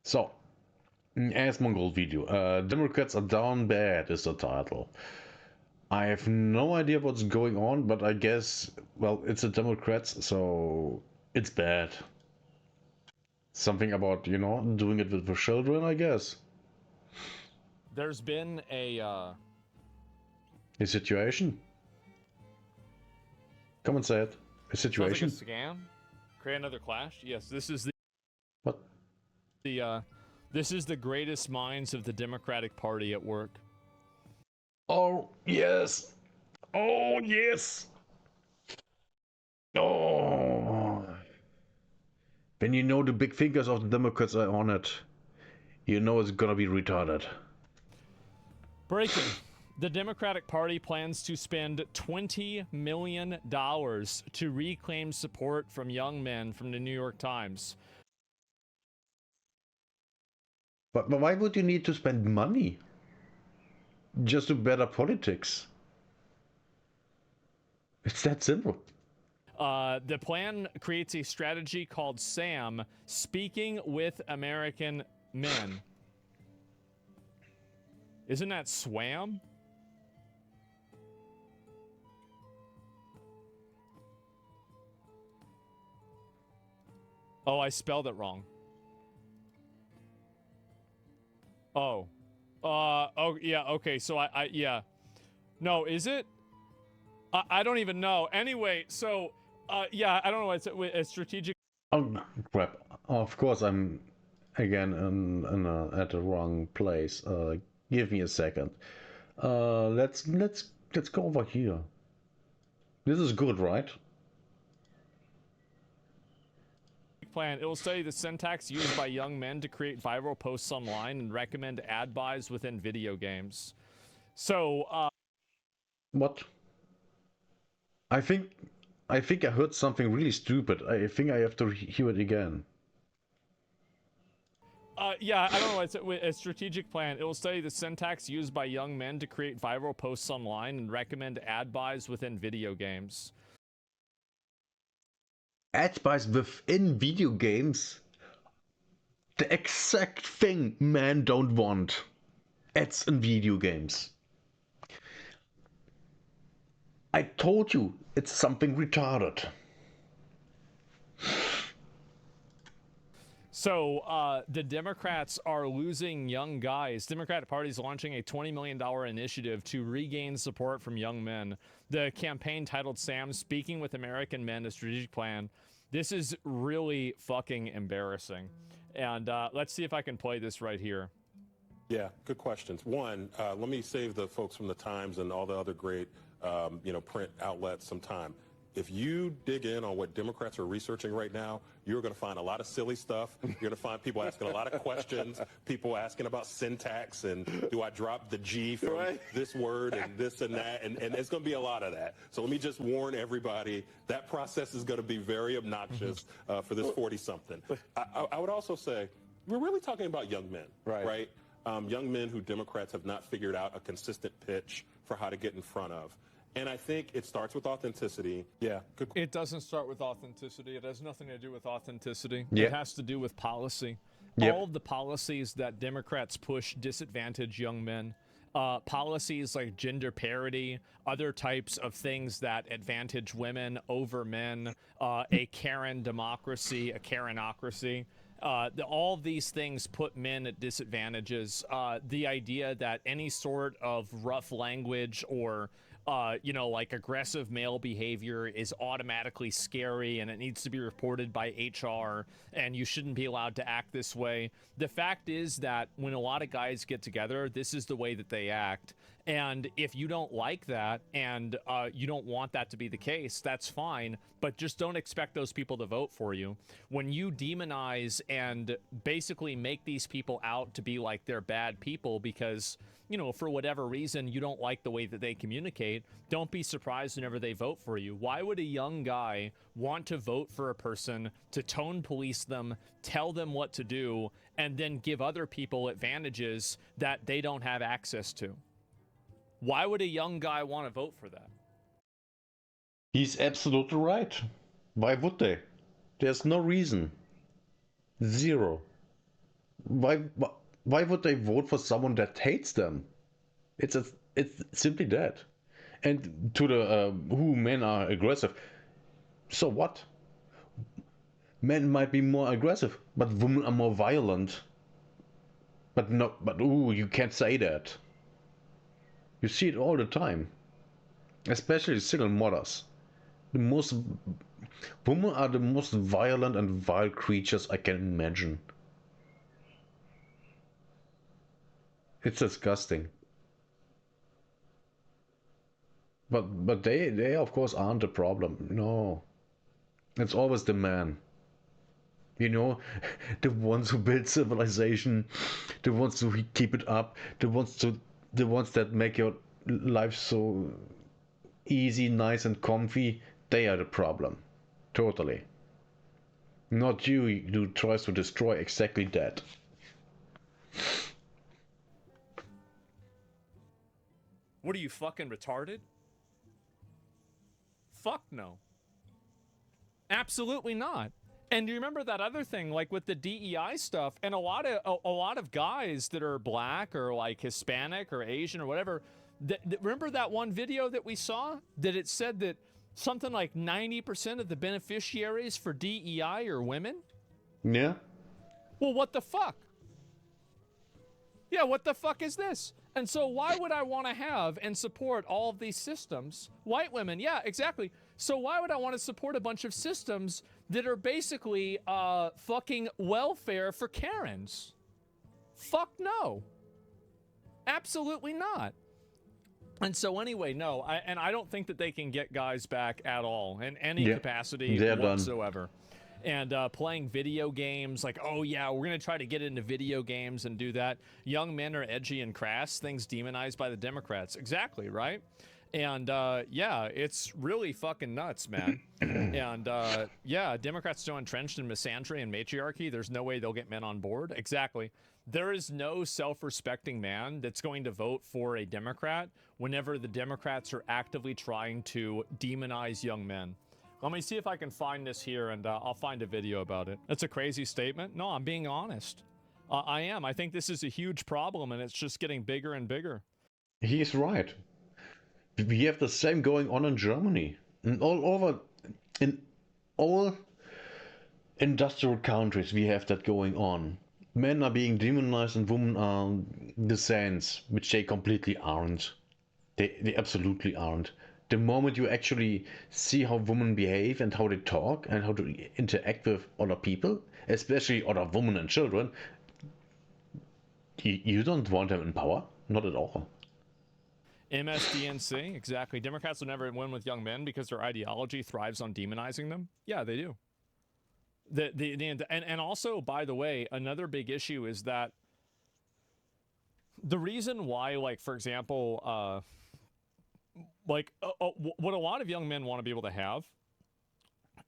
So, Asmongold video. Democrats are down bad is the title. I have no idea what's going on, but I guess, well, it's the Democrats, so it's bad. Something about, doing it with the children, I guess. There's been A situation? Come and say it. A situation? Sounds like a scam. Create another clash. Yes, this is What? this is the greatest minds of the Democratic Party at work. Oh, yes. Oh, yes. Oh. When you know the big fingers of the Democrats are on it, you know it's gonna be retarded. Breaking. The Democratic Party plans to spend $20 million to reclaim support from young men from the New York Times. But why would you need to spend money? Just to better politics. It's that simple. The plan creates a strategy called SAM, Speaking with American Men. Isn't that SWAM? Oh, I spelled it wrong. Oh. Oh, yeah, okay, so yeah. No, is it? I don't even know. Anyway, so, yeah, I don't know. It's a strategic. Oh, crap. Of course, I'm again at the wrong place. Give me a second. Let's go over here. This is good, right? Plan. It will study the syntax used by young men to create viral posts online and recommend ad buys within video games. So, What? I think I heard something really stupid. I think I have to hear it again. yeah, I don't know. It's a strategic plan. It will study the syntax used by young men to create viral posts online and recommend ad buys within video games. Ad buys within video games? The exact thing men don't want. Ads in video games. I told you, it's something retarded. So, the Democrats are losing young guys. Democratic Party is launching a $20 million initiative to regain support from young men. The campaign titled Sam Speaking with American Men, a strategic plan. This is really fucking embarrassing. And let's see if I can play this right here. Yeah, good questions. One, let me save the folks from the Times and all the other great, print outlets some time. If you dig in on what Democrats are researching right now, you're going to find a lot of silly stuff. You're going to find people asking a lot of questions, people asking about syntax and do I drop the G from this word and this and that, and it's going to be a lot of that. So let me just warn everybody, that process is going to be very obnoxious for this 40-something. I would also say, we're really talking about young men, right? Young men who Democrats have not figured out a consistent pitch for how to get in front of. And I think it starts with authenticity. Yeah, good. It doesn't start with authenticity. It has nothing to do with authenticity. Yeah. It has to do with policy. Yep. All of the policies that Democrats push disadvantage young men. Policies like gender parity, other types of things that advantage women over men, a Karen democracy, a Karenocracy. All of these things put men at disadvantages. The idea that any sort of rough language or like aggressive male behavior is automatically scary and it needs to be reported by HR and you shouldn't be allowed to act this way. The fact is that when a lot of guys get together, this is the way that they act. And if you don't like that and you don't want that to be the case, that's fine, but just don't expect those people to vote for you. When you demonize and basically make these people out to be like they're bad people because, for whatever reason, you don't like the way that they communicate, don't be surprised whenever they vote for you. Why would a young guy want to vote for a person to tone police them, tell them what to do, and then give other people advantages that they don't have access to? Why would a young guy want to vote for that? He's absolutely right. Why would they? There's no reason. Zero. Why why would they vote for someone that hates them? It's simply that. And to the who men are aggressive. So what? Men might be more aggressive, but women are more violent. But no, but ooh, you can't say that. You see it all the time, especially single mothers. The most women are the most violent and vile creatures I can imagine. It's disgusting. But they of course aren't the problem. No, it's always the man. You know, the ones who build civilization, the ones who keep it up, the ones that make your life so easy, nice, and comfy. They are the problem. Totally. Not you who tries to destroy exactly that. What are you, fucking retarded? Fuck no. Absolutely not. And you remember that other thing, like with the DEI stuff, and a lot of guys that are black or like Hispanic or Asian or whatever. Remember that one video that we saw that it said that something like 90% of the beneficiaries for DEI are women? Yeah. Well, what the fuck? Yeah, what the fuck is this? And so why would I want to have and support all of these systems? White women, yeah, exactly. So why would I want to support a bunch of systems that are basically fucking welfare for Karens? Fuck no. Absolutely not. And so anyway, no, I don't think that they can get guys back at all in any capacity whatsoever. And playing video games, like, oh yeah, we're gonna try to get into video games and do that. Young men are edgy and crass, things demonized by the Democrats. Exactly, right? And yeah, it's really fucking nuts, man. And yeah, Democrats so entrenched in misandry and matriarchy, there's no way they'll get men on board. Exactly. There is no self-respecting man that's going to vote for a Democrat whenever the Democrats are actively trying to demonize young men. Let me see if I can find this here, and I'll find a video about it. That's a crazy statement. No, I'm being honest. I am. I think this is a huge problem, and it's just getting bigger and bigger. He's right. We have the same going on in Germany. And all over, in all industrial countries, we have that going on. Men are being demonized and women are the saints, which they completely aren't. They absolutely aren't. The moment you actually see how women behave and how they talk and how to interact with other people, especially other women and children, you don't want them in power. Not at all. MSDNC, exactly. Democrats will never win with young men because their ideology thrives on demonizing them. Yeah, they do. And also, by the way, another big issue is that the reason why, like, for example, what a lot of young men want to be able to have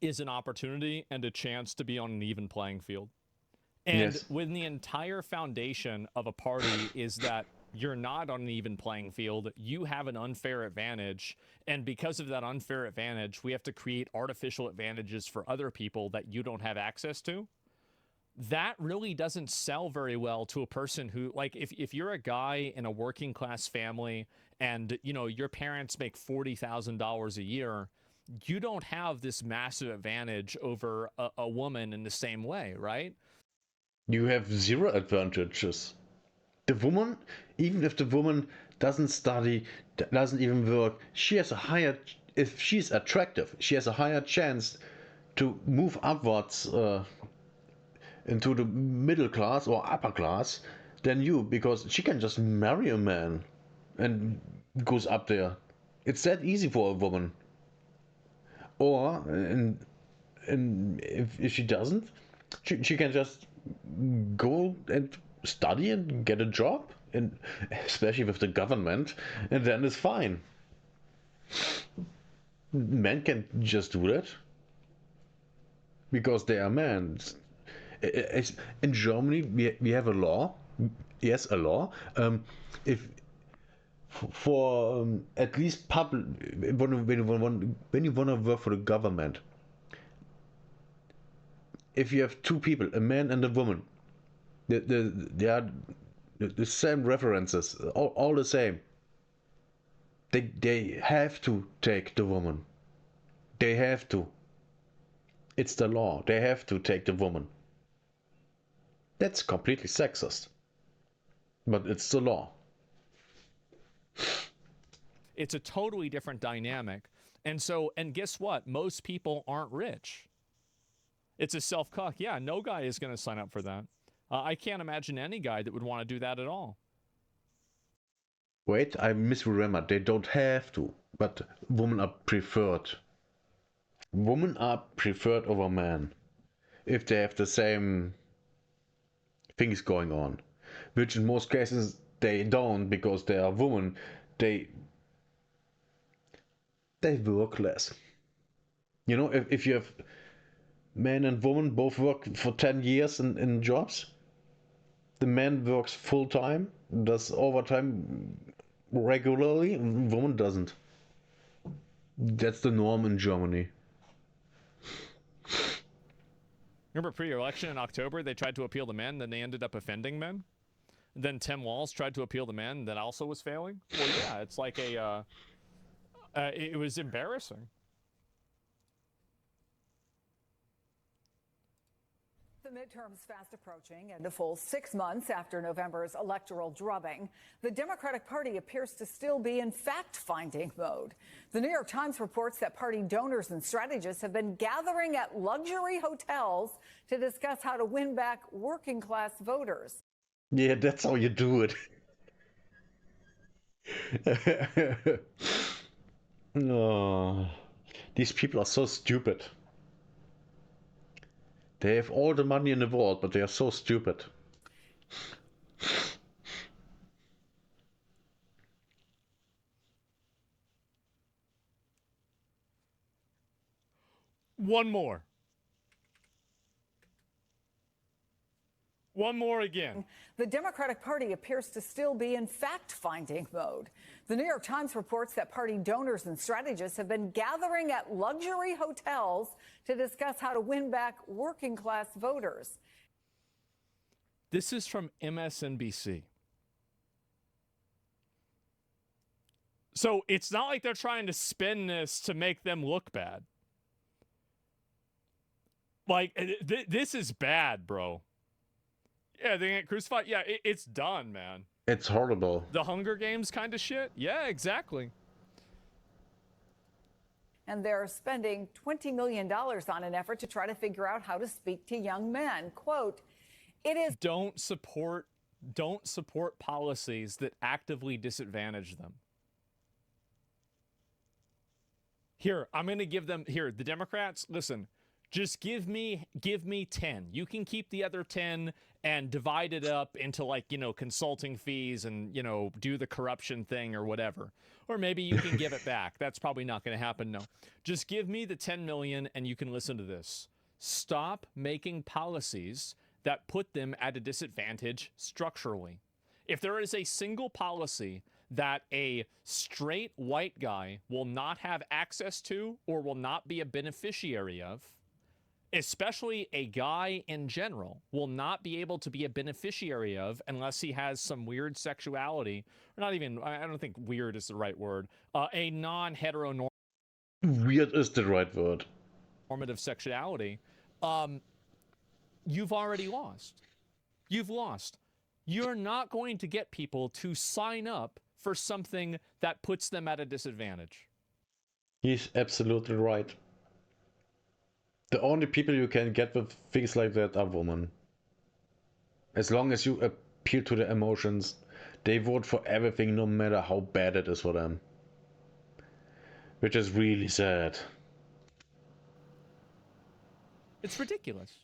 is an opportunity and a chance to be on an even playing field. And when the entire foundation of a party is that you're not on an even playing field, you have an unfair advantage. And because of that unfair advantage, we have to create artificial advantages for other people that you don't have access to. That really doesn't sell very well to a person who, like, if you're a guy in a working class family and, you know, your parents make $40,000 a year, you don't have this massive advantage over a woman in the same way, right? You have zero advantages. The woman, even if the woman doesn't study, doesn't even work, she has a higher, if she's attractive, she has a higher chance to move upwards into the middle class or upper class than you, because she can just marry a man and goes up there. It's that easy for a woman. Or, and if she doesn't, she can just go and study and get a job, and especially with the government, and then it's fine. Men can just do that because they are men. In Germany, we have a law. Yes, a law. If for at least public, when you want to work for the government, if you have two people, a man and a woman, They are the same references, all the same. They have to take the woman. They have to. It's the law. They have to take the woman. That's completely sexist. But it's the law. It's a totally different dynamic. And guess what? Most people aren't rich. It's a self-cuck. Yeah, no guy is going to sign up for that. I can't imagine any guy that would want to do that at all. Wait, I misremembered. They don't have to, but women are preferred. Women are preferred over men if they have the same things going on, which in most cases they don't because they are women. They work less. You know, if you have men and women both work for 10 years in jobs, the man works full time, does overtime regularly, woman doesn't. That's the norm in Germany. Remember pre-election in October, they tried to appeal to men, then they ended up offending men? Then Tim Walz tried to appeal to men, that also was failing? Well, yeah, it's like it was embarrassing. The midterms fast approaching and a full 6 months after November's electoral drubbing, the Democratic Party appears to still be in fact-finding mode. The New York Times reports that party donors and strategists have been gathering at luxury hotels to discuss how to win back working-class voters. Yeah, that's how you do it. No, these people are so stupid. They have all the money in the world, but they are so stupid. One more. One more again. The Democratic Party appears to still be in fact-finding mode. The New York Times reports that party donors and strategists have been gathering at luxury hotels to discuss how to win back working-class voters. This is from MSNBC. So it's not like they're trying to spin this to make them look bad. Like, this is bad, bro. Yeah, they get crucified. Yeah, it's done, man. It's horrible. The Hunger Games kind of shit? Yeah, exactly. And they're spending $20 million on an effort to try to figure out how to speak to young men. Quote, it is... Don't support policies that actively disadvantage them. Here, I'm going to give them... Here, the Democrats, listen... Just give me 10. You can keep the other 10 and divide it up into, like, you know, consulting fees and, you know, do the corruption thing or whatever. Or maybe you can give it back. That's probably not going to happen, no. Just give me the 10 million and you can listen to this. Stop making policies that put them at a disadvantage structurally. If there is a single policy that a straight white guy will not have access to or will not be a beneficiary of, especially a guy in general, will not be able to be a beneficiary of unless he has some weird sexuality, or not even, I don't think weird is the right word, a non-heteronormative Weird is the right word. Sexuality, you've already lost. You've lost. You're not going to get people to sign up for something that puts them at a disadvantage. He's absolutely right. The only people you can get with things like that are women. As long as you appeal to their emotions, they vote for everything no matter how bad it is for them. Which is really sad. It's ridiculous.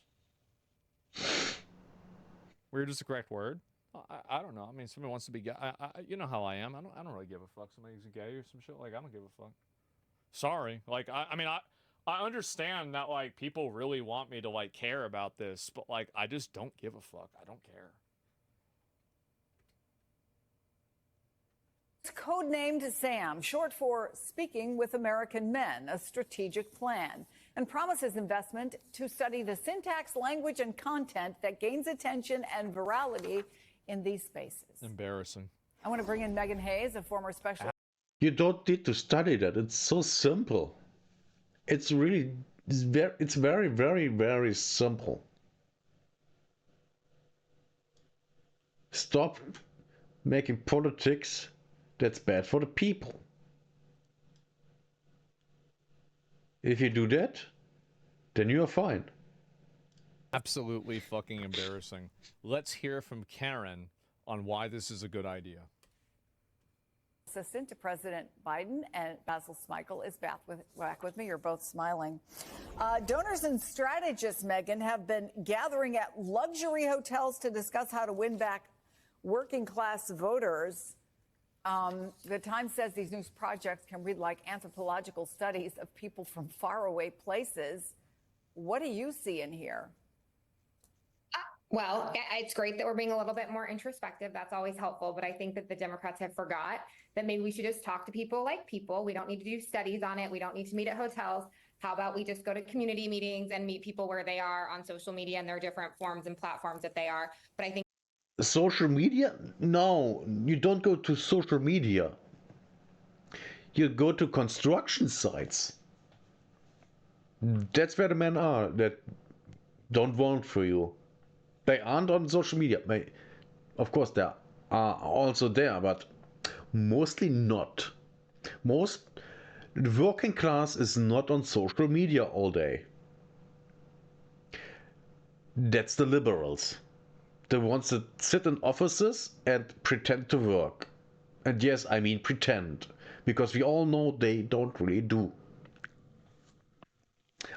Weird is the correct word. I don't know. I mean, somebody wants to be gay. You know how I am. I don't really give a fuck. Somebody's gay or some shit. Like, I don't give a fuck. Sorry. Like, I mean, I understand that, like, people really want me to, like, care about this, but, like, I just don't give a fuck. I don't care. It's codenamed SAM, short for Speaking with American Men, a strategic plan. and promises investment to study the syntax, language, and content that gains attention and virality in these spaces. Embarrassing. I want to bring in Megan Hayes, a former special. You don't need to study that. It's so simple. It's really, it's very, very, very simple. Stop making politics that's bad for the people. If you do that, then you are fine. Absolutely fucking embarrassing. Let's hear from Karen on why this is a good idea. Assistant to President Biden, and Basil Smikle is back with me. You're both smiling. Donors and strategists, Megan, have been gathering at luxury hotels to discuss how to win back working class voters. The Times says these new projects can read like anthropological studies of people from faraway places. What do you see in here? Well, it's great that we're being a little bit more introspective. That's always helpful. But I think that the Democrats have forgot that maybe we should just talk to people like people. We don't need to do studies on it. We don't need to meet at hotels. How about we just go to community meetings and meet people where they are on social media and their different forms and platforms that they are. But I think social media? No, you don't go to social media. You go to construction sites. That's where the men are that don't vote for you. They aren't on social media. Of course, they are also there, but mostly not. The working class is not on social media all day. That's the liberals. The ones that sit in offices and pretend to work. And yes, I mean pretend. Because we all know they don't really do.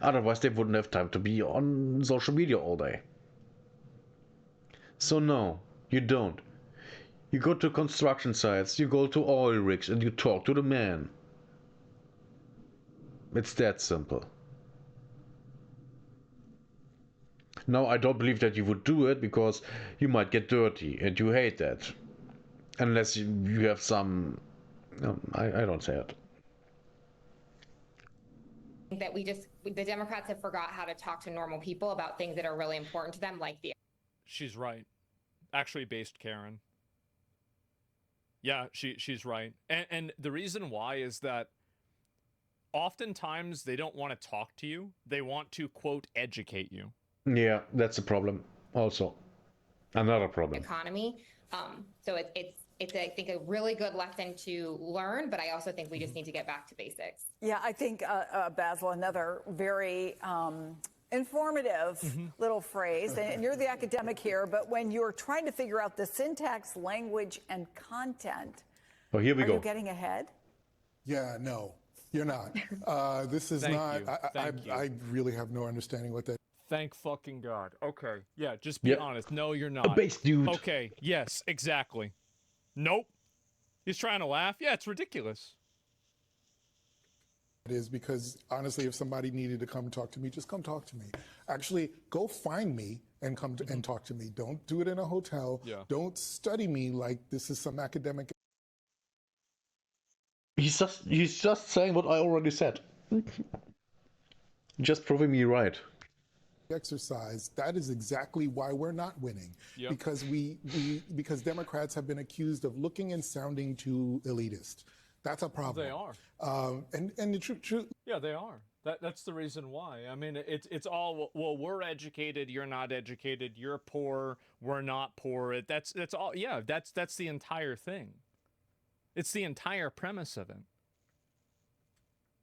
Otherwise, they wouldn't have time to be on social media all day. So no, you don't. You go to construction sites, you go to oil rigs, and you talk to the man. It's that simple. No, I don't believe that you would do it because you might get dirty, and you hate that. Unless you have some... No, I don't say it. that the Democrats have forgot how to talk to normal people about things that are really important to them, like the... She's right. Actually based Karen. Yeah, she's right. And the reason why is that oftentimes they don't want to talk to you. They want to, quote, educate you. Yeah, that's a problem also. Another problem. Economy. So it's I think a really good lesson to learn, but I also think we just need to get back to basics. Yeah, I think, Basil, another very informative little phrase, and you're the academic here, but when you're trying to figure out the syntax, language, and content, Oh, here we are go. you getting ahead? Yeah, no, you're not. This is Thank not, you. Thank I you. really have no understanding what that. Thank fucking God. Okay. Yeah, just be Yep. honest. No, you're A not. base dude. Okay. Yes, exactly. Nope. He's trying to laugh. Yeah, it's ridiculous. It is because honestly, if somebody needed to come talk to me, just come talk to me. Actually, go find me and come to, and talk to me. Don't do it in a hotel. Yeah. Don't study me like this is some academic. He's just saying what I already said. Just proving me right. Exercise. That is exactly why we're not winning. Yep. Because because Democrats have been accused of looking and sounding too elitist. That's a problem. They are. And the truth. Yeah, they are. That's the reason why. I mean, it's all, well, we're educated, you're not educated, you're poor, we're not poor. That's all. Yeah, that's the entire thing. It's the entire premise of it.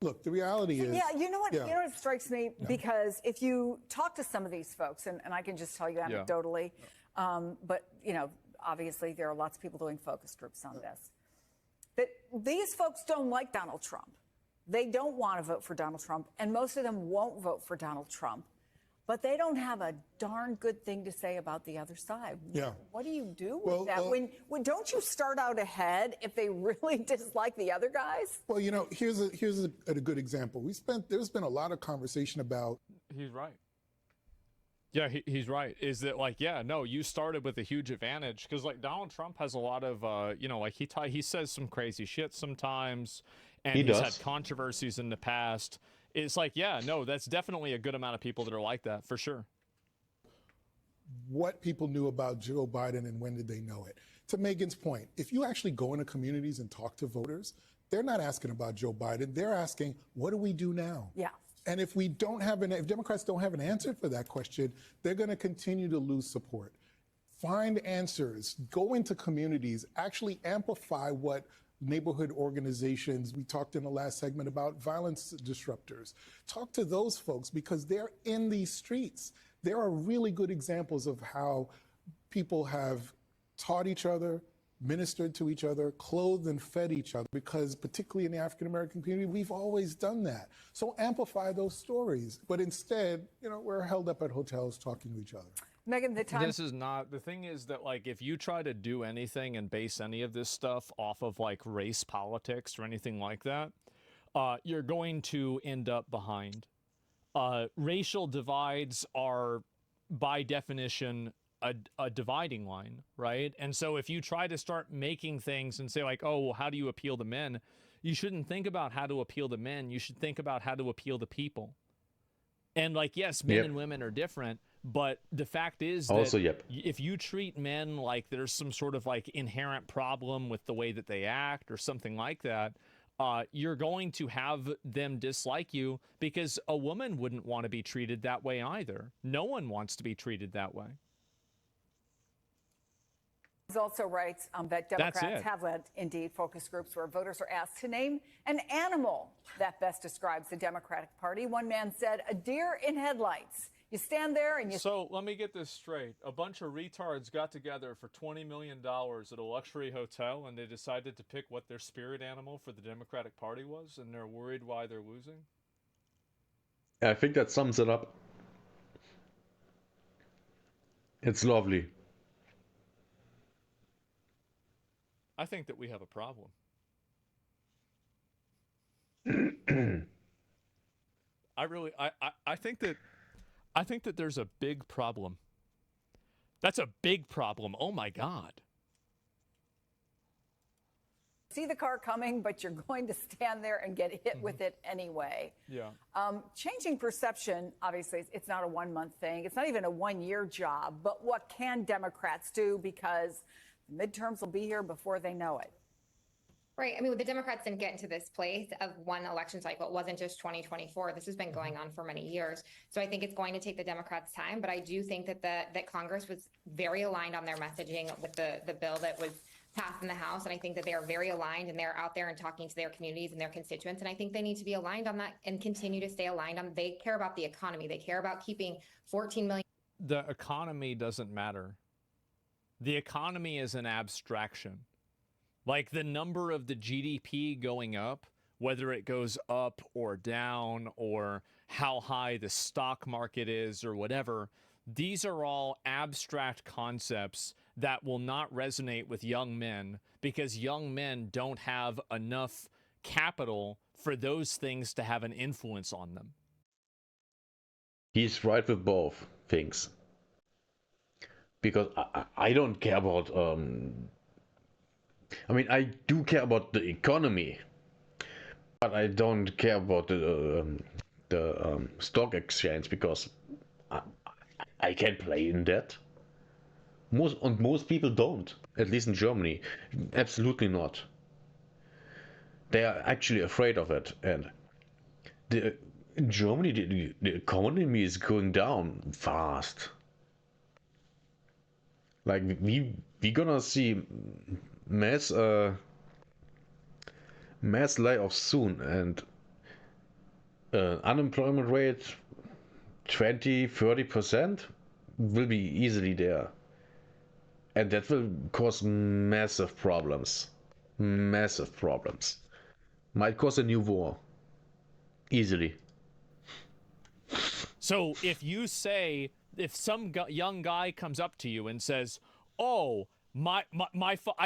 Look, the reality is. Yeah, you know what? Yeah. You know what strikes me? Because if you talk to some of these folks, and I can just tell you anecdotally, but you know, obviously there are lots of people doing focus groups on this. That these folks don't like Donald Trump. They don't want to vote for Donald Trump, and most of them won't vote for Donald Trump. But they don't have a darn good thing to say about the other side. Yeah. What do you do with that? When don't you start out ahead if they really dislike the other guys? Well, you know, here's a good example. There's been a lot of conversation about. He's right. Yeah, he's right. Is that like, yeah, no, you started with a huge advantage because like Donald Trump has a lot of, you know, like he says some crazy shit sometimes, and he's had controversies in the past. it's like, yeah, no, that's definitely a good amount of people that are like that, for sure. What people knew about Joe Biden and when did they know it. To Megan's point, if you actually go into communities and talk to voters, they're not asking about Joe Biden. They're asking, what do we do now? Yeah. And if if Democrats don't have an answer for that question, they're going to continue to lose support. Find answers, go into communities, actually amplify what neighborhood organizations, we talked in the last segment about violence disruptors. Talk to those folks because they're in these streets. There are really good examples of how people have taught each other, ministered to each other, clothed and fed each other, because particularly in the African American community, we've always done that. So amplify those stories. But instead, we're held up at hotels talking to each other. Megan, the time. This is not, the thing is that, like, if you try to do anything and base any of this stuff off of, like, race politics or anything like that, you're going to end up behind. Racial divides are, by definition, a dividing line, right? And so if you try to start making things and say, like, oh, well, how do you appeal to men? You shouldn't think about how to appeal to men. You should think about how to appeal to people. And, like, yes, men and women are different, but the fact is that Also, if you treat men like there's some sort of, like, inherent problem with the way that they act or something like that, you're going to have them dislike you, because a woman wouldn't want to be treated that way either. No one wants to be treated that way. He also writes that Democrats have led, indeed, focus groups where voters are asked to name an animal that best describes the Democratic Party. One man said, a deer in headlights. You stand there and you... So let me get this straight. A bunch of retards got together for $20 million at a luxury hotel, and they decided to pick what their spirit animal for the Democratic Party was, and they're worried why they're losing? I think that sums it up. It's lovely. I think that we have a problem. I think that there's a big problem. That's a big problem. Oh my God. See the car coming, but you're going to stand there and get hit with it anyway. Yeah. Changing perception, obviously, it's not a 1 month thing. It's not even a 1 year job. But what can Democrats do? Because midterms will be here before they know it. Right. I mean, the Democrats didn't get into this place of one election cycle. It wasn't just 2024. This has been going on for many years. So I think it's going to take the Democrats time. But I do think that that Congress was very aligned on their messaging with the bill that was passed in the House. And I think that they are very aligned, and they're out there and talking to their communities and their constituents. And I think they need to be aligned on that and continue to stay aligned on. They care about the economy. They care about keeping 14 million. The economy doesn't matter. The economy is an abstraction. Like the number of the GDP going up, whether it goes up or down, or how high the stock market is or whatever, these are all abstract concepts that will not resonate with young men, because young men don't have enough capital for those things to have an influence on them. He's right with both things. Because I don't care about... I mean, I do care about the economy, but I don't care about the stock exchange, because I can't play in that. Most people don't, at least in Germany. Absolutely not. They are actually afraid of it, and in Germany the economy is going down fast. Like we gonna see mass layoffs soon, and unemployment rate 20-30% will be easily there, and that will cause massive problems. Might cause a new war easily. So if you say, if some young guy comes up to you and says, oh, I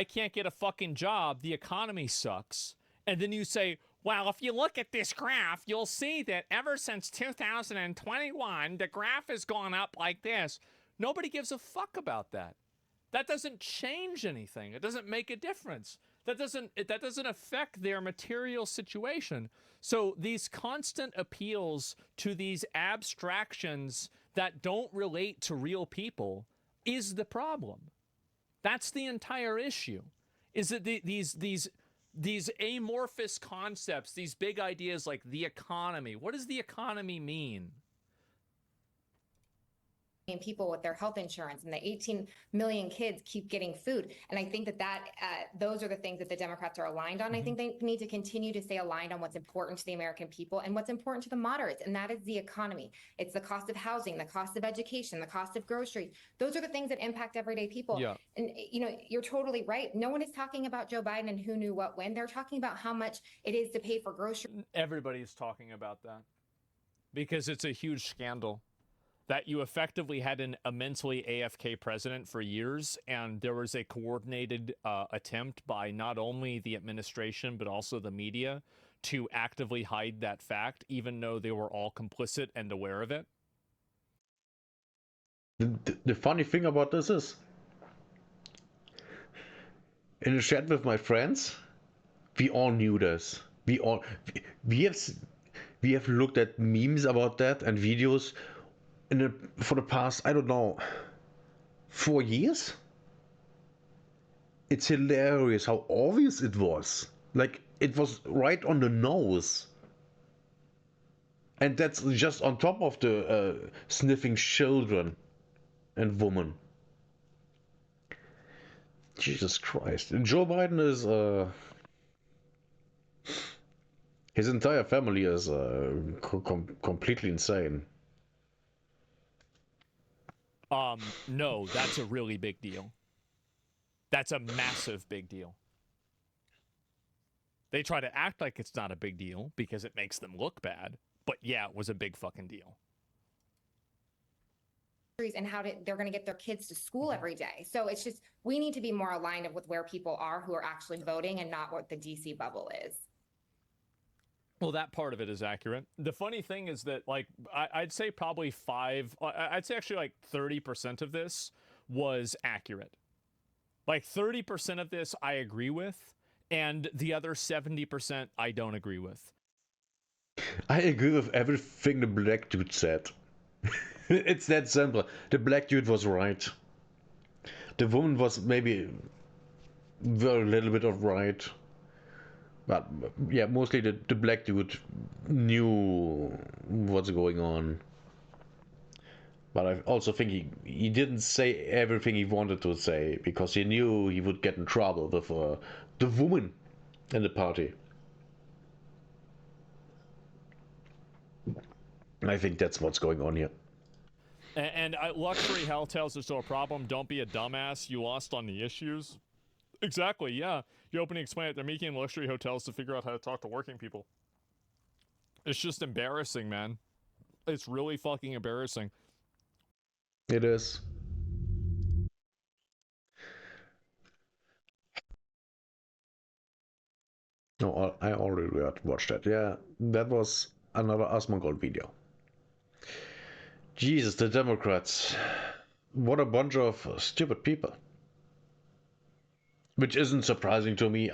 can't get a fucking job, the economy sucks, and then you say, well, if you look at this graph, you'll see that ever since 2021, the graph has gone up like this. Nobody gives a fuck about that. That doesn't change anything. It doesn't make a difference. that doesn't affect their material situation. So these constant appeals to these abstractions that don't relate to real people is the problem. That's the entire issue. Is that these amorphous concepts, these big ideas like the economy. What does the economy mean? People with their health insurance, and the 18 million kids keep getting food. And I think that those are the things that the Democrats are aligned on. I think they need to continue to stay aligned on what's important to the American people and what's important to the moderates, and that is the economy. It's the cost of housing, the cost of education, the cost of groceries. Those are the things that impact everyday people. Yeah. And you're totally right. No one is talking about Joe Biden and who knew what when. They're talking about how much it is to pay for groceries. Everybody's talking about that because it's a huge scandal that you effectively had an immensely AFK president for years, and there was a coordinated attempt by not only the administration but also the media to actively hide that fact, even though they were all complicit and aware of it. The funny thing about this is, in a chat with my friends, we all knew this. We have looked at memes about that and videos for the past, I don't know, 4 years. It's hilarious how obvious it was. Like, it was right on the nose. And that's just on top of the sniffing children and women. Jesus Christ. Joe Biden is his entire family is completely insane. No, that's a really big deal. That's a massive big deal. They try to act like it's not a big deal because it makes them look bad. But yeah, it was a big fucking deal. And how they're going to get their kids to school every day. So it's just, we need to be more aligned with where people are who are actually voting and not what the DC bubble is. Well, that part of it is accurate. The funny thing is that, like, I'd say probably I'd say actually like 30% of this was accurate. Like 30% of this I agree with, and the other 70% I don't agree with. I agree with everything the black dude said. It's that simple. The black dude was right. The woman was maybe a little bit of right. But yeah, mostly the black dude knew what's going on. But I also think he didn't say everything he wanted to say because he knew he would get in trouble with the woman in the party. I think that's what's going on here. And luxury hotels are still a problem. Don't be a dumbass. You lost on the issues. Exactly, yeah. You openly explain it. They're making luxury hotels to figure out how to talk to working people. It's just embarrassing, man. It's really fucking embarrassing. It is. No, I already watched that. Yeah, that was another Asmongold video. Jesus, the Democrats. What a bunch of stupid people. Which isn't surprising to me.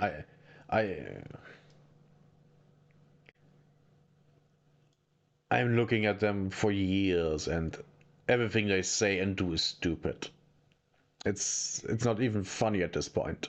I'm looking at them for years, and everything they say and do is stupid. It's not even funny at this point.